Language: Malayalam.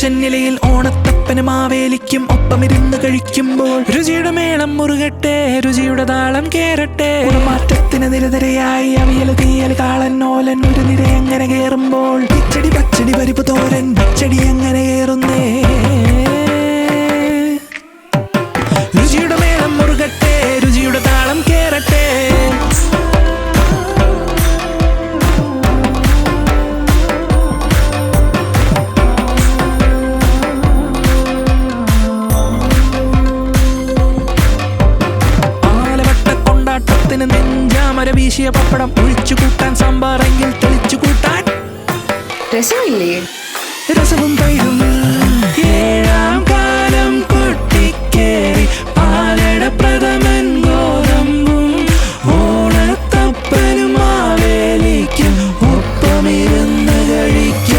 ഓണാഘോഷൻ നിലയിൽ ഓണത്തപ്പനും മാവേലിക്കും ഒപ്പമിരുന്ന് കഴിക്കുമ്പോൾ രുചിയുടെ മേളം മുറുകട്ടെ, രുചിയുടെ താളം കേറട്ടെ. മാറ്റത്തിന് നിരനിരയായി അവിയൽ തീയൽ കാളൻ ഓലൻ ഒരു നിര എങ്ങനെ കേറുമ്പോൾ കിച്ചടി പച്ചടി പരിപ്പ് തോരൻ പച്ചടി എങ്ങനെ കേറുന്നേ. രുചിയുടെ മേളം മുറുകട്ടെ, രുചിയുടെ താളം കേറട്ടെ. കൊണ്ടാട്ടത്തിന് നെഞ്ചാമര വീശിയ പപ്പടം ഒഴിച്ചു കൂട്ടാൻ സാമ്പാറെങ്കിൽ തെളിച്ചു കൂട്ടാൻ രസമില്ലേ? രസവും തൈരും ഏഴാം കാലം കൊട്ടിക്കേറി പാലട പ്രഥമൻ ഗോതമ്പും ഓണത്തപ്പനും മാവേലിക്കും ഒപ്പമിരുന്ന് കഴിക്കും.